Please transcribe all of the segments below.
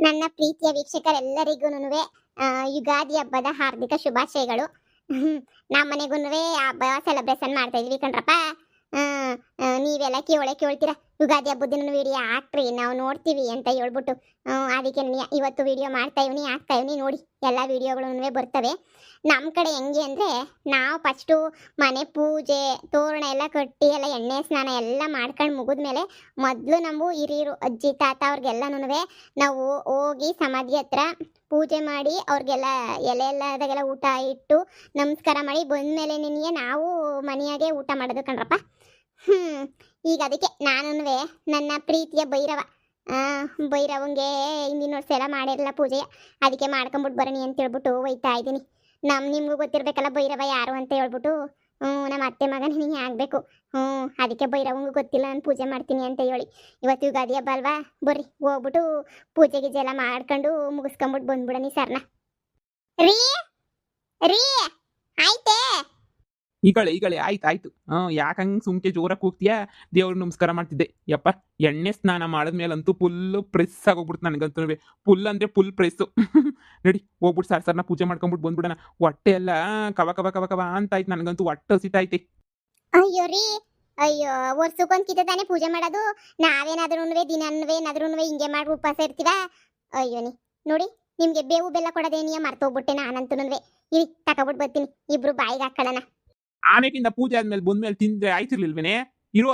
ನನ್ನ ಪ್ರೀತಿಯ ವೀಕ್ಷಕರೆಲ್ಲರಿಗೂ ಯುಗಾದಿ ಹಬ್ಬದ ಹಾರ್ದಿಕ ಶುಭಾಶಯಗಳು. ನಮ್ಮ ಮನೆಗೂ ಹಬ್ಬ ಸೆಲೆಬ್ರೇಷನ್ ಮಾಡ್ತಾ ಇದೀವಿ ಕಣ್ರಪ್ಪ. ನೀವೆಲ್ಲ ಕೇಳ್ತೀರಾ ಯುಗಾದಿ ಹಬ್ಬದ ವಿಡಿಯೋ ಹಾಕ್ರಿ ನಾವು ನೋಡ್ತೀವಿ ಅಂತ ಹೇಳ್ಬಿಟ್ಟು, ಅದಕ್ಕೆ ಇವತ್ತು ವಿಡಿಯೋ ಮಾಡ್ತಾ ಇವನಿ ನೋಡಿ. ಎಲ್ಲ ವಿಡಿಯೋಗಳು ಬರ್ತವೆ. ನಮ್ಮ ಕಡೆ ಹೆಂಗೆ ಅಂದರೆ, ನಾವು ಫಸ್ಟು ಮನೆ ಪೂಜೆ ತೋರಣ ಎಲ್ಲ ಕಟ್ಟಿ ಎಲ್ಲ ಎಣ್ಣೆ ಸ್ನಾನ ಎಲ್ಲ ಮಾಡ್ಕೊಂಡು ಮುಗಿದ್ಮೇಲೆ ಮೊದಲು ನಾವು ಹಿರಿಯರು ಅಜ್ಜಿ ತಾತ ಅವ್ರಿಗೆಲ್ಲನೂ ನಾವು ಹೋಗಿ ಸಮಾಧಿ ಹತ್ರ ಪೂಜೆ ಮಾಡಿ ಅವ್ರಿಗೆಲ್ಲ ಎಲೆ ಎಲ್ಲದಾಗೆಲ್ಲ ಊಟ ಇಟ್ಟು ನಮಸ್ಕಾರ ಮಾಡಿ ಬಂದಮೇಲೆ ನಿನಗೆ ನಾವು ಮನೆಯಾಗೆ ಊಟ ಮಾಡೋದು ಕಣ್ರಪ್ಪ. ಈಗ ಅದಕ್ಕೆ ನಾನು ನನ್ನ ಪ್ರೀತಿಯ ಭೈರವಂಗೆ ಹಿಂದಿನ ವರ್ಷ ಎಲ್ಲ ಮಾಡಿರಲ್ಲ ಪೂಜೆ, ಅದಕ್ಕೆ ಮಾಡ್ಕೊಂಬಿಟ್ಟು ಬರೋಣಿ ಅಂತ ಹೇಳ್ಬಿಟ್ಟು ಹೋಯ್ತಾ ಇದ್ದೀನಿ. ನಿಮಗೂ ಗೊತ್ತಿರಬೇಕಲ್ಲ ಭೈರವ ಯಾರು ಅಂತ ಹೇಳ್ಬಿಟ್ಟು. ನಮ್ಮ ಅತ್ತೆ ಮಗ ನನಗೆ ಆಗಬೇಕು. ಅದಕ್ಕೆ ಭೈರವಂಗೂ ಗೊತ್ತಿಲ್ಲ ನಾನು ಪೂಜೆ ಮಾಡ್ತೀನಿ ಅಂತ ಹೇಳಿ. ಇವತ್ತು ಯುಗಾದಿ ಹಬ್ಬ ಅಲ್ವಾ, ಬರ್ರಿ ಹೋಗ್ಬಿಟ್ಟು ಪೂಜೆ ಗೀಜೆ ಎಲ್ಲ ಮಾಡ್ಕೊಂಡು ಮುಗಿಸ್ಕೊಂಬಿಟ್ಟು ಬಂದ್ಬಿಡನಿ ಸರ್ನ. ರೀ ರೀ ಆಯ್ತೇ ಈಗಳೆ ಆಯ್ತು. ಯಾಕಂಗೆ ಸುಮ್ಕೆ ಜೋರಾಗಿ ಕೂಗ್ತೀಯಾ? ದೇವ್ರ ನಮಸ್ಕಾರ ಮಾಡ್ತಿದ್ದೆ. ಯಪ್ಪ, ಎಣ್ಣೆ ಸ್ನಾನ ಮಾಡಿದ್ಮೇಲಂತೂ ಫುಲ್ಲು ಪ್ರೆಸ್ ಆಗೋಗ್ಬಿಡ್ತು ನನಗಂತೂ. ಫುಲ್ ಅಂದರೆ ಫುಲ್ ಪ್ರೆಸ್ಸು. ನಡಿ ಹೋಗ್ಬಿಟ್ಟು ಸರ್ನ ಪೂಜೆ ಮಾಡ್ಕೊಂಬಿಟ್ಟು ಬಂದ್ಬಿಡೋಣ. ಹೊಟ್ಟೆ ಎಲ್ಲ ಕವ ಕವ ಕವ ಕವ ಅಂತ ಆಯ್ತು ನನಗಂತೂ. ಹೊಟ್ಟೆ ಹಸಿತೈತೆ. ಅಯ್ಯೋ ರೀ, ಅಯ್ಯೋ ವರ್ಷಕ್ಕೊಂದು ಕಿತ ತಾನೇ ಪೂಜೆ ಮಾಡೋದು. ನಾವೇನಾದ್ರೂ ದಿನಾದ್ರೂ ಹಿಂಗೆ ಮಾಡಿ ಉಪವಾಸ ಇರ್ತೀವ? ಅಯ್ಯೋ ನೋಡಿ, ನಿಮ್ಗೆ ಬೇವು ಬೆಲ್ಲ ಕೊಡೋದೇನಿಯ ಮರ್ತೋಗ್ಬಿಟ್ಟೆ ನಾನಂತೂ. ಇರಿ ತಗೊಬಿಟ್ಟು ಬರ್ತೀನಿ, ಇಬ್ರು ಬಾಯಿಗೆ ಹಾಕೊಳ್ಳೋಣ. ಆಮೇಕಿಂದ ಪೂಜೆ ಆದ್ಮೇಲೆ ಬಂದ್ಮೇಲೆ ತಿಂದ್ರೆ ಆಯ್ತಿರ್ಲಿಲ್ವೇನೆ ಇರುವ?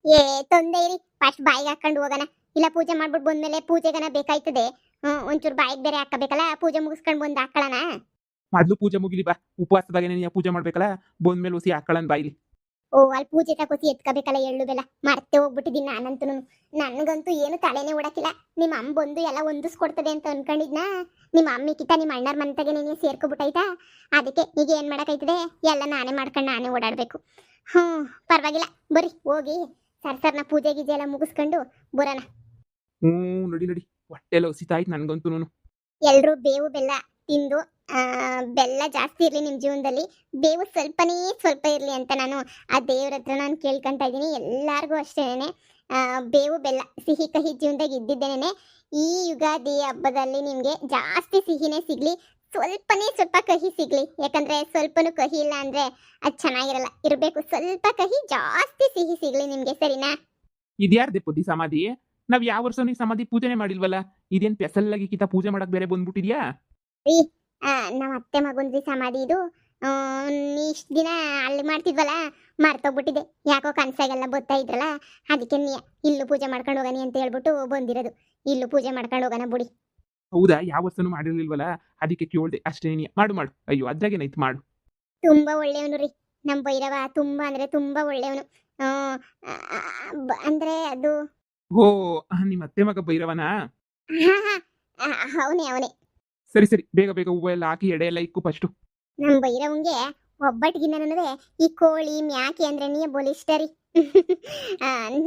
ಏ ತೊಂದೆ ಇರಿ, ಫಸ್ಟ್ ಬಾಯಿಗೆ ಹಾಕೊಂಡು ಹೋಗೋಣ. ಇಲ್ಲ ಪೂಜೆ ಮಾಡ್ಬಿಟ್ಟು ಬಂದ್ಮೇಲೆ ಪೂಜೆಗನ ಬೇಕಾಯ್ತದೆ. ಒಂಚೂರು ಬಾಯಿಗೆ ಬೇರೆ ಹಾಕಬೇಕಲ್ಲ, ಪೂಜೆ ಮುಗಿಸ್ಕೊಂಡು ಬಂದು ಹಾಕೊಳ್ಳೋಣ. ಮೊದ್ಲು ಪೂಜೆ ಮುಗಿಲಿ ಬಾ. ಉಪವಾಸದಾಗೆ ನೀನು ಪೂಜೆ ಮಾಡ್ಬೇಕಲ್ಲ, ಬಂದ್ಮೇಲೆ ಹುಸಿ ಹಾಕೊಳ್ಳೋಣ ಬಾಯಿಲಿ. ಓ ಅಲ್ಲಿ ಪೂಜೆ ತಗೋಸಿ ಎತ್ಕೋಬೇಕಲ್ಲ ಎಳ್ಳು ಬೆಲ್ಲ, ಮರ್ತೆ ಹೋಗ್ಬಿಟ್ಟಿದ್ದೀನಿ ನಾನಂತೂ. ನನಗಂತೂ ಏನು ತಲೆನೇ ಓಡಕ್ಕಿಲ್ಲ. ನಿಮ್ಮ ಅಮ್ಮ ಬಂದು ಎಲ್ಲ ಹೊಂದಿಸ್ಕೊಡ್ತದೆ ಅಂತ ಅನ್ಕೊಂಡಿದ್ನಾ. ನಿಮ್ಮ ಅಮ್ಮಿಕಿತ ನಿಮ್ಮ ಅಣ್ಣರ ಮನೆಗೆ ನೀನೇ ಸೇರ್ಕೊಬಿಟ್ಟಾಯ್ತಾ. ಅದಕ್ಕೆ ಈಗ ಏನು ಮಾಡೋಕ್ಕಾಯ್ತದೆ, ಎಲ್ಲ ನಾನೇ ಮಾಡ್ಕೊಂಡು ನಾನೇ ಓಡಾಡಬೇಕು. ಪರವಾಗಿಲ್ಲ, ಬರ್ರಿ ಹೋಗಿ ಸರ್ನ ಪೂಜೆ ಗೀಜೆ ಎಲ್ಲ ಮುಗಿಸ್ಕೊಂಡು ಬರೋಣ. ನಡಿ ಹೊಟ್ಟೆ ಎಲ್ಲ ಹಸಿತಾಯ್ತು ನನಗಂತೂ. ಎಲ್ಲರೂ ಬೇವು ಬೆಲ್ಲ ತಿಂದು, ಬೆಲ್ಲ ಜಾಸ್ತಿ ಇರಲಿ ನಿಮ್ಮ ಜೀವನದಲ್ಲಿ, ಬೇವು ಸ್ವಲ್ಪ ಇರಲಿ ಅಂತ ನಾನು ಆ ದೇವ್ರ ಹತ್ರ ನಾನು ಕೇಳ್ಕೊತಾ ಇದ್ದೀನಿ. ಎಲ್ಲರಿಗೂ ಅಷ್ಟೇನೆ ಬೇವು ಬೆಲ್ಲ ಸಿಹಿ ಕಹಿ ಜೀವನದಾಗ ಇದ್ದಿದ್ದೇನೆ. ಈ ಯುಗಾದಿ ಹಬ್ಬದಲ್ಲಿ ನಿಮಗೆ ಜಾಸ್ತಿ ಸಿಹಿನೇ ಸಿಗಲಿ, ಸ್ವಲ್ಪ ಕಹಿ ಸಿಗಲಿ. ಯಾಕಂದರೆ ಸ್ವಲ್ಪನೂ ಕಹಿ ಇಲ್ಲ ಅಂದರೆ ಅದು ಚೆನ್ನಾಗಿರಲ್ಲ. ಇರಬೇಕು ಸ್ವಲ್ಪ ಕಹಿ, ಜಾಸ್ತಿ ಸಿಹಿ ಸಿಗಲಿ ನಿಮಗೆ, ಸರಿನಾ? ಇದ್ಯಾರ್ದೆ ಪುದ್ದಿ ಸಮಾಧಿ? ನಾವು ಯಾವ ವರ್ಷ ನೀವು ಸಮಾಧಿ ಪೂಜೆನೇ ಮಾಡಿಲ್ವಲ್ಲ, ಇದೇನು ಸ್ಪೆಷಲ್ ಕಿತ ಪೂಜೆ ಮಾಡಕ್ ಬೇರೆ ಬಂದ್ಬಿಟ್ಟಿದ್ಯಾ? ನಮ್ಮ ಅತ್ತೆ ಮಗಂದ್ರಿ ಸಮಾಧಿ ಇದು. ಇಷ್ಟು ದಿನ ಅಲ್ಲಿ ಮಾಡ್ತಿದ್ವಲ್ಲ, ಮರ್ತೋಗ್ಬಿಟ್ಟಿದೆ. ಯಾಕೋ ಕನ್ಸಾಗೆಲ್ಲ ಬರ್ತಾ ಇದ್ರಲ್ಲ, ಅದಕ್ಕೆ ಇಲ್ಲೂ ಪೂಜೆ ಮಾಡ್ಕೊಂಡು ಹೋಗನಿ ಅಂತ ಹೇಳ್ಬಿಟ್ಟು ಬಂದಿರೋದು. ಇಲ್ಲೂ ಪೂಜೆ ಮಾಡ್ಕೊಂಡು ಹೋಗೋಣ ಬಿಡಿ. ಹೌದಾ? ಯಾವ ವರ್ಷನೂ ಮಾಡಿರ್ಲಿಲ್ವಲ್ಲ, ಅದಕ್ಕೆ ಕೇಳ್ದೆ ಅಷ್ಟೇ. ಮಾಡು. ಅಯ್ಯೋ ಅದ್ರಾಗೇನಾಯ್ತು, ಮಾಡು. ತುಂಬಾ ಒಳ್ಳೆಯವನು ರೀ ನಮ್ಮ ಭೈರವ, ತುಂಬಾ ಅಂದ್ರೆ ತುಂಬಾ ಒಳ್ಳೆಯವನು. ಅಂದ್ರೆ ಅದು ಓ, ನಿಮ್ಮ ಅತ್ತೆ ಮಗ ಭೈರವನಾ? ಅವನೇ. ಸರಿ ಬೇಗ ಹೂವು ಎಲ್ಲ ಹಾಕಿ ಎಡೆ ಎಲ್ಲ ಇಕ್ಕು ಫಸ್ಟು. ನಮ್ಮ ಭೈರವಂಗೆ ಒಬ್ಬಟ್ಟಿಗಿನ್ನ ಈ ಕೋಳಿ ಮ್ಯಾಕೆ ಅಂದ್ರೆ ನೀ ಬಲಿಷ್ಠ ರೀ.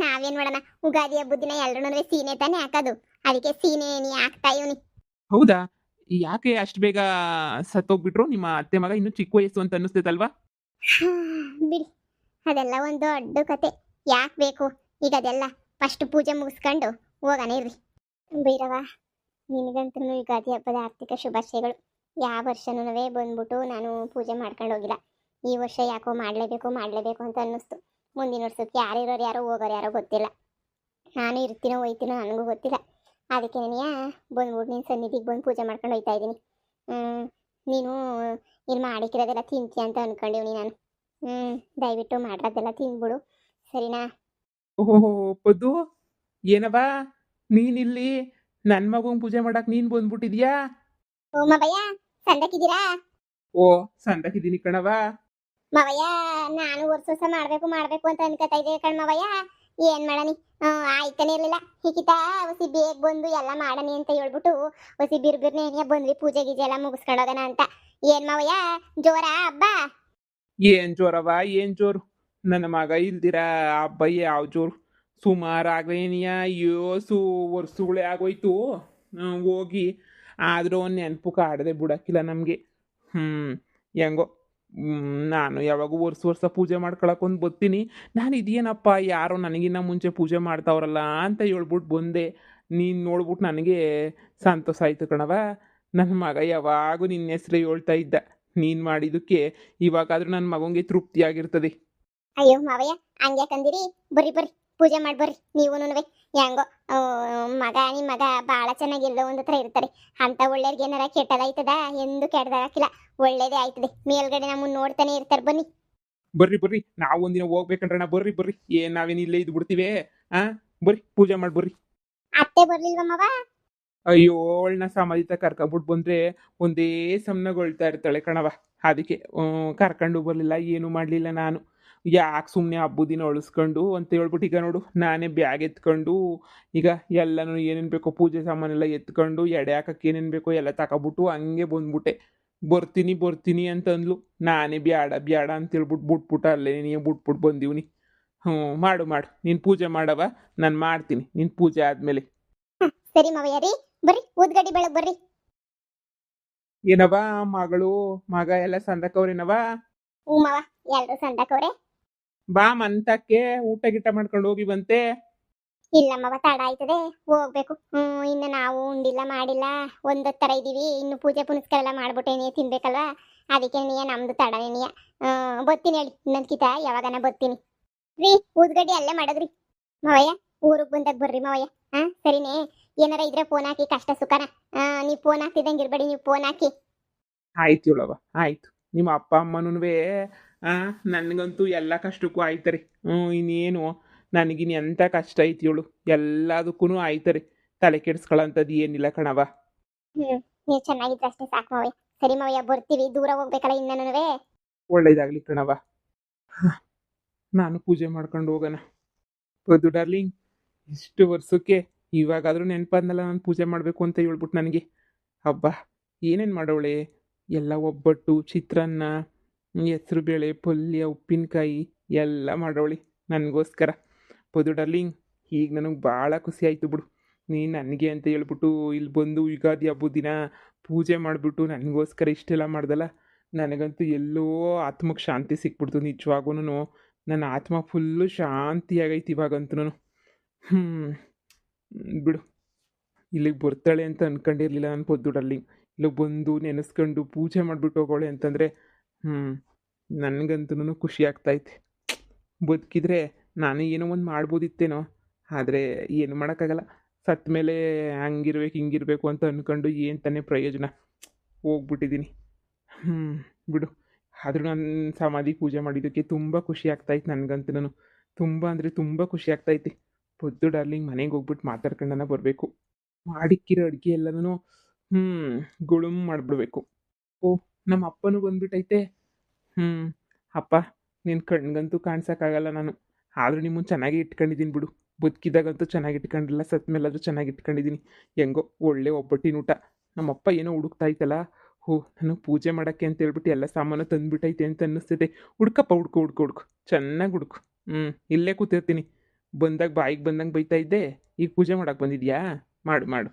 ನಾವೇನ್ ಮಾಡೋಣ, ಉಗಾದಿ ಹಬ್ಬದ ದಿನ ಎಲ್ಲರೂ ಸೀನೆ ತಾನೇ ಹಾಕೋದು, ಅದಕ್ಕೆ ಸೀನೆ ನೀ ಹಾಕ್ತಾ ಇವನಿ. ಹೌದಾ? ಯಾಕೆ ಅಷ್ಟು ಬೇಗ ಸತ್ತೋಗ್ಬಿಟ್ರು ನಿಮ್ಮ ಅತ್ತೆ ಮಗ? ಇನ್ನು ಚಿಕ್ಕ ವಯಸ್ಸು ಅಂತ ಅನ್ನಿಸ್ತೈತಲ್ವಾ? ಬಿಡಿ, ಅದೆಲ್ಲ ಒಂದು ದೊಡ್ಡ ಕತೆ. ಯಾಕೆ ಬೇಕು ಈಗ ಅದೆಲ್ಲ? ಫಸ್ಟ್ ಪೂಜೆ ಮುಗಿಸ್ಕೊಂಡು ಹೋಗೋಣ ಇರ್ರಿ. ಭೈರವ, ನಿನಗಂತೂ ಯುಗಾದಿ ಹಬ್ಬದ ಆರ್ಥಿಕ ಶುಭಾಶಯಗಳು. ಯಾವ ವರ್ಷನೂ ಬಂದ್ಬಿಟ್ಟು ನಾನು ಪೂಜೆ ಮಾಡ್ಕೊಂಡು ಹೋಗಿಲ್ಲ. ಈ ವರ್ಷ ಯಾಕೋ ಮಾಡಲೇಬೇಕು ಅಂತ ಅನ್ನಿಸ್ತು. ಮುಂದಿನ ವರ್ಷಕ್ಕೆ ಯಾರಿರೋರು ಯಾರೋ ಹೋಗೋರು ಯಾರೋ ಗೊತ್ತಿಲ್ಲ. ನಾನು ಇರ್ತೀನೋ ಹೋಯ್ತೀನೋ ನನಗೂ ಗೊತ್ತಿಲ್ಲ. ಅದಕ್ಕೆ ನನಗೆ ಬಂದ್ಬಿಟ್ಟು ನೀನು ಸನ್ನಿಧಿಗೆ ಬಂದು ಪೂಜೆ ಮಾಡ್ಕೊಂಡು ಹೋಗ್ತಾ ಇದ್ದೀನಿ. ನೀನು ಇಲ್ಲಿ ಮಾಡಿಕ್ಕಿರೋದೆಲ್ಲ ತಿಂತೀಯ ಅಂತ ಅಂದ್ಕೊಂಡಿವ್ನಿ ನಾನು. ದಯವಿಟ್ಟು ಮಾಡಿರೋದೆಲ್ಲ ತಿಂದ್ಬಿಡು, ಸರಿನಾ? ಓಹೋ ಪದ್ದು, ಏನವಾ ನೀನಿಲ್ಲಿ ನನ್ನ ಮಗಂಗೆ ಪೂಜೆ ಮಾಡಕ್ ನೀನ್ ಬಂದ್ಬಿಟ್ಟಿದ್ಯಾ? ಓ ಮವಯ್ಯ, ಸಂದಕ್ಕಿದ್ದೀರಾ? ಓ, ಸಂದಕ್ಕಿದ್ದೀನಿ ಕಣವ. ಮವಯ್ಯ, ನಾನು ವರ್ಷ ಮಾಡ್ಬೇಕು ಅಂತ ಅನ್ಕೋತಾ ಇದ್ದೆ ಕಣ್ಮವಯ್ಯ. ಏನ್ ಮಾಡನಿ, ಆಯ್ತಾನೆ ಇರ್ಲಿಲ್ಲ. ಹಿಕಿತ ಹೊಸಿ ಬೇಗ ಬಂದು ಎಲ್ಲ ಮಾಡನಿ ಅಂತ ಹೇಳ್ಬಿಟ್ಟು ಹೊಸಿ ಬಿರ್ಬಿರ್ನೇ ಬಂದ್ವಿ ಪೂಜೆ ಗೀಜೆ ಎಲ್ಲ ಮುಗಿಸ್ಕೊಂಡೋಗೋಣ ಅಂತ. ಏನ್ ಮವಯ್ಯ, ಜೋರ ಹಬ್ಬ? ಏನ್ ಜೋರವ, ಏನ್ ಜೋರು? ನನ್ನ ಮಗ ಇಲ್ದಿರಾ ಹಬ್ಬ ಯಾವ ಜೋರು? ಸುಮಾರಾಗ್ಲೇನಿಯ ವರ್ಷಗಳೇ ಆಗೋಯ್ತು ಹೋಗಿ. ಆದರೂ ನೆನಪು ಕಾಡದೆ ಬಿಡಕ್ಕಿಲ್ಲ ನಮಗೆ. ಹೆಂಗೋ ನಾನು ಯಾವಾಗೂ ವರ್ಷ ಪೂಜೆ ಮಾಡ್ಕೊಳಕ್ಕೊಂದು ಬರ್ತೀನಿ. ನಾನು ಇದೇನಪ್ಪ ಯಾರೋ ನನಗಿನ್ನ ಮುಂಚೆ ಪೂಜೆ ಮಾಡ್ತಾವ್ರಲ್ಲ ಅಂತ ಹೇಳ್ಬಿಟ್ಟು ಬಂದೆ. ನೀನು ನೋಡ್ಬಿಟ್ಟು ನನಗೆ ಸಂತೋಷ ಆಯಿತು ಕಣವ. ನನ್ನ ಮಗ ಯಾವಾಗೂ ನಿನ್ನ ಹೆಸ್ರು ಹೇಳ್ತಾ ಇದ್ದ. ನೀನು ಮಾಡಿದ್ದಕ್ಕೆ ಇವಾಗಾದ್ರೂ ನನ್ನ ಮಗನಿಗೆ ತೃಪ್ತಿಯಾಗಿರ್ತದೆ. ಅಯ್ಯೋ ಮಾವಯ್ಯ ಹಂಗೆ ಕಂದಿರಿ, ಬರ್ರಿ ಬರ್ರಿ ಪೂಜೆ ಮಾಡಿ ಬರ್ರಿ ನೀವುನುವೆ. ಹೆಂಗೋ ನಿಮ್ಮ ಮಗ ಭಾಳ ಚೆನ್ನಾಗಿ ಎಲ್ಲೋ ಒಂದು ಹತ್ರ ಇರ್ತಾರೆ. ಅಂತ ಒಳ್ಳೆಯವ್ರಿಗೆ ಏನಾರ ಕೆಟ್ಟದಾಯ್ತದ ಎಂದು ಕೆಟ್ಟದಾಗಿಲ್ಲ, ಒಳ್ಳೇದೇ ಆಯ್ತದೆ. ಮೇಲ್ಗಡೆ ನಮ್ಮನ್ನು ನೋಡ್ತಾನೆ ಇರ್ತಾರೆ. ಬನ್ನಿ ಬರ್ರಿ ಬರ್ರಿ, ನಾವು ಒಂದಿನ ಹೋಗ್ಬೇಕಂದ್ರಣ. ಬರ್ರಿ ಬರ್ರಿ, ಏನು ನಾವೇನು ಇಲ್ಲೇ ಇದ್ದು ಬಿಡ್ತೀವಿ? ಬರ್ರಿ ಪೂಜೆ ಮಾಡಿ ಬರ್ರಿ. ಅತ್ತೆ ಬರ್ಲಿಲ್ವಮ್ಮವ? ಅಯ್ಯೋ ಅವಳನ್ನ ಸಮಾಧಿತ ಕರ್ಕೊಬಿಟ್ಟು ಬಂದರೆ ಒಂದೇ ಸಮನಗೊಳ್ತಾ ಇರ್ತಾಳೆ ಕಣವ. ಅದಕ್ಕೆ ಕರ್ಕೊಂಡು ಬರಲಿಲ್ಲ, ಏನು ಮಾಡಲಿಲ್ಲ ನಾನು. ಯಾಕೆ ಸುಮ್ಮನೆ ಹಬ್ಬದ ದಿನ ಅಳಿಸ್ಕೊಂಡು ಅಂತ ಹೇಳ್ಬಿಟ್ಟು ಈಗ ನೋಡು ನಾನೇ ಬ್ಯಾಗ್ ಎತ್ಕೊಂಡು ಈಗ ಎಲ್ಲನೂ ಏನೇನು ಬೇಕೋ ಪೂಜೆ ಸಾಮಾನೆಲ್ಲ ಎತ್ಕೊಂಡು ಎಡೆ ಹಾಕಕ್ಕೆ ಏನೇನು ಬೇಕೋ ಎಲ್ಲ ತಗೊಬಿಟ್ಟು ಹಂಗೆ ಬಂದ್ಬಿಟ್ಟೆ. ಬರ್ತೀನಿ ಬರ್ತೀನಿ ಅಂತ ಅಂದ್ಲು. ನಾನೇ ಬ್ಯಾಡ ಬ್ಯಾಡ ಅಂತ ಹೇಳ್ಬಿಟ್ಟು ಬಿಟ್ಬಿಟ್ಟು ಅಲ್ಲೇ ನೀನು ಬಿಟ್ಬಿಟ್ಟು ಬಂದೀವ್ನಿ. ಮಾಡು ಮಾಡು, ನೀನು ಪೂಜೆ ಮಾಡವ, ನಾನು ಮಾಡ್ತೀನಿ ನಿನ್ನ ಪೂಜೆ ಆದಮೇಲೆ. ಸರಿ ಮಾವಯ್ಯ ರೀ, ಬರ್ರಿ ಊದ್ಗಡ್ಡಿ ಬೆಳಗ್ ಬರ್ರಿ. ಏನವ ಮಗಳು ಮಗ ಎಲ್ಲ ಸಂದಕವ್ರೇನವ? ಹ್ಞೂ ಮಾವ, ಎಲ್ರು ಸಂದಕವ್ರೆ. ಬಾ ಮಂತಕ್ಕೆ ಊಟ ಗಿಟ ಮಾಡ್ಕೊಂಡು ಹೋಗಿ ಬಂತೆ. ಇಲ್ಲ ಮಾವ, ತಡ ಆಯ್ತದೆ, ಹೋಗ್ಬೇಕು. ಇನ್ನು ನಾವು ಉಂಡಿಲ್ಲ ಮಾಡಿಲ್ಲ, ಒಂದೊತ್ತರ ಇದೀವಿ. ಇನ್ನು ಪೂಜೆ ಪುನಸ್ಕಾರ ಎಲ್ಲ ಮಾಡ್ಬಿಟ್ಟೆ ತಿನ್ಬೇಕಲ್ವಾ, ಅದಕ್ಕೆ ನಮ್ದು ತಡನೇ. ಬರ್ತೀನಿ ಹೇಳಿ ಇನ್ನೊಂದ್ಕಿತ ಯಾವಾಗನ ಬರ್ತೀನಿ ರೀ. ಊದ್ಗಡ್ಡಿ ಅಲ್ಲೇ ಮಾಡೋದ್ರಿ ಮಾವಯ್ಯ, ಊರಿಗೆ ಬಂದಾಗ ಬರ್ರಿ ಮಾವಯ್ಯ. ಸರಿನೇ, ಏನಾರ ಇದ್ರೆ ಫೋನ್ ಹಾಕಿ, ಕಷ್ಟ ಸುಖನ. ನೀವು ಫೋನ್ ಹಾಕ್ತಿದ್ದಂಗೆ ಇರ್ಬೇಡಿ, ನೀವು ಫೋನ್ ಹಾಕಿ. ಆಯ್ತು ಹೇಳವ, ಆಯ್ತು. ನಿಮ್ಮ ಅಪ್ಪ ಅಮ್ಮನೂ ನನಗಂತೂ ಎಲ್ಲ ಕಷ್ಟಕ್ಕೂ ಆಯ್ತಾರೆ. ಇನ್ನೇನು ನನಗಿನ್ ಎಂಥ ಕಷ್ಟ ಐತಿ ಹೇಳು, ಎಲ್ಲದಕ್ಕೂ ಆಯ್ತಾರೆ. ತಲೆ ಕೆಡಿಸ್ಕೊಳ್ಳೋಂಥದ್ದು ಏನಿಲ್ಲ ಕಣವ. ನೀವು ಚೆನ್ನಾಗಿದ್ರೆ ಅಷ್ಟೇ ಸಾಕು ಮಾವಯ್ಯ. ಸರಿ ಮಾವಯ್ಯ, ಬರ್ತೀವಿ, ದೂರ ಹೋಗ್ಬೇಕಲ್ಲ ಇನ್ನೂ. ಒಳ್ಳೇದಾಗ್ಲಿ ಕಣವ. ನಾನು ಪೂಜೆ ಮಾಡ್ಕೊಂಡು ಹೋಗೋಣ. ಹೌದು ಡಾರ್ಲಿಂಗ್, ಇಷ್ಟು ವರ್ಷಕ್ಕೆ ಇವಾಗಾದರೂ ನೆನಪಾದ್ನಲ್ಲ ನಾನು ಪೂಜೆ ಮಾಡಬೇಕು ಅಂತ ಹೇಳ್ಬಿಟ್ಟು ನನಗೆ. ಹಬ್ಬ ಏನೇನು ಮಾಡೋಳೆ, ಎಲ್ಲ ಒಬ್ಬಟ್ಟು, ಚಿತ್ರಾನ್ನ, ಹೆಸ್ರು ಬೇಳೆ, ಪಲ್ಯ, ಉಪ್ಪಿನಕಾಯಿ ಎಲ್ಲ ಮಾಡೋಳಿ ನನಗೋಸ್ಕರ. ಹೌದು ಡಾರ್ಲಿಂಗ್, ಈಗ ನನಗೆ ಭಾಳ ಖುಷಿ ಆಯಿತು ಬಿಡು. ನೀನು ನನಗೆ ಅಂತ ಹೇಳ್ಬಿಟ್ಟು ಇಲ್ಲಿ ಬಂದು ಯುಗಾದಿ ಹಬ್ಬದ ದಿನ ಪೂಜೆ ಮಾಡಿಬಿಟ್ಟು ನನಗೋಸ್ಕರ ಇಷ್ಟೆಲ್ಲ ಮಾಡ್ದಲ್ಲ. ನನಗಂತೂ ಎಲ್ಲೋ ಆತ್ಮಕ್ಕೆ ಶಾಂತಿ ಸಿಕ್ಬಿಡ್ತು. ನಿಜವಾಗೂ ನನ್ನ ಆತ್ಮ ಫುಲ್ಲು ಶಾಂತಿಯಾಗೈತಿ ಇವಾಗಂತೂ. ಬಿಡು, ಇಲ್ಲಿಗೆ ಬರ್ತಾಳೆ ಅಂತ ಅಂದ್ಕೊಂಡಿರಲಿಲ್ಲ ನಾನು. ಪೊದ್ದು ಡಾರ್ಲಿಂಗ್, ಇಲ್ಲಿಗೆ ಬಂದು ನೆನೆಸ್ಕೊಂಡು ಪೂಜೆ ಮಾಡಿಬಿಟ್ಟು ಹೋಗೋಳೆ ಅಂತಂದರೆ ನನಗಂತೂ ಖುಷಿ ಆಗ್ತೈತೆ. ಬದುಕಿದ್ರೆ ನಾನು ಏನೋ ಒಂದು ಮಾಡ್ಬೋದಿತ್ತೇನೋ, ಆದರೆ ಏನು ಮಾಡೋಕ್ಕಾಗಲ್ಲ. ಸತ್ತ ಮೇಲೆ ಹಂಗಿರ್ಬೇಕು ಹಿಂಗಿರ್ಬೇಕು ಅಂತ ಅಂದ್ಕೊಂಡು ಏನು ತಾನೇ ಪ್ರಯೋಜನ. ಹೋಗ್ಬಿಟ್ಟಿದ್ದೀನಿ. ಬಿಡು. ಆದರೂ ನಾನು ಸಮಾಧಿ ಪೂಜೆ ಮಾಡಿದ್ದಕ್ಕೆ ತುಂಬ ಖುಷಿ ಆಗ್ತಾಯಿತ್ತು ನನಗಂತೂ. ತುಂಬ ಅಂದರೆ ತುಂಬ ಖುಷಿ ಆಗ್ತೈತಿ. ಪೊದ್ದು ಡಾರ್ಲಿಂಗ್, ಮನೆಗೆ ಹೋಗ್ಬಿಟ್ಟು ಮಾತಾಡ್ಕೊಂಡನ ಬರಬೇಕು. ಮಾಡಿಕ್ಕಿರೋ ಅಡುಗೆ ಎಲ್ಲನೂ ಗುಳುಮ್ ಮಾಡಿಬಿಡ್ಬೇಕು. ನಮ್ಮ ಅಪ್ಪನೂ ಬಂದ್ಬಿಟ್ಟೈತೆ. ಅಪ್ಪ, ನಿನ್ನ ಕಣ್ಗಂತೂ ಕಾಣ್ಸೋಕ್ಕಾಗಲ್ಲ ನಾನು. ಆದರೂ ನಿಮ್ಮನ್ನು ಚೆನ್ನಾಗಿ ಇಟ್ಕೊಂಡಿದ್ದೀನಿ ಬಿಡು. ಬದುಕಿದಾಗಂತೂ ಚೆನ್ನಾಗಿ ಇಟ್ಕೊಂಡಿಲ್ಲ, ಸತ್ತ ಮೇಲಾದರೂ ಚೆನ್ನಾಗಿ ಇಟ್ಕೊಂಡಿದ್ದೀನಿ. ಹೆಂಗೋ ಒಳ್ಳೆ ಒಬ್ಬಟ್ಟಿನ ಊಟ. ನಮ್ಮಪ್ಪ ಏನೋ ಹುಡುಕ್ತಾ ಇತ್ತಲ್ಲ, ನನಗೆ ಪೂಜೆ ಮಾಡೋಕ್ಕೆ ಅಂತ ಹೇಳ್ಬಿಟ್ಟು ಎಲ್ಲ ಸಾಮಾನು ತಂದುಬಿಟ್ಟೈತೆ ಅಂತ ಅನ್ನಿಸ್ತೈತೆ. ಹುಡ್ಕಪ್ಪ, ಹುಡ್ಕು ಚೆನ್ನಾಗಿ ಹುಡ್ಕು. ಇಲ್ಲೇ ಕೂತಿರ್ತೀನಿ. ಬಂದಾಗ ಬಾಯಿಗೆ ಬಂದಂಗೆ ಬೈತಾ ಇದ್ದೆ, ಈಗ ಪೂಜೆ ಮಾಡೋಕ್ಕೆ ಬಂದಿದ್ಯಾ? ಮಾಡು ಮಾಡು.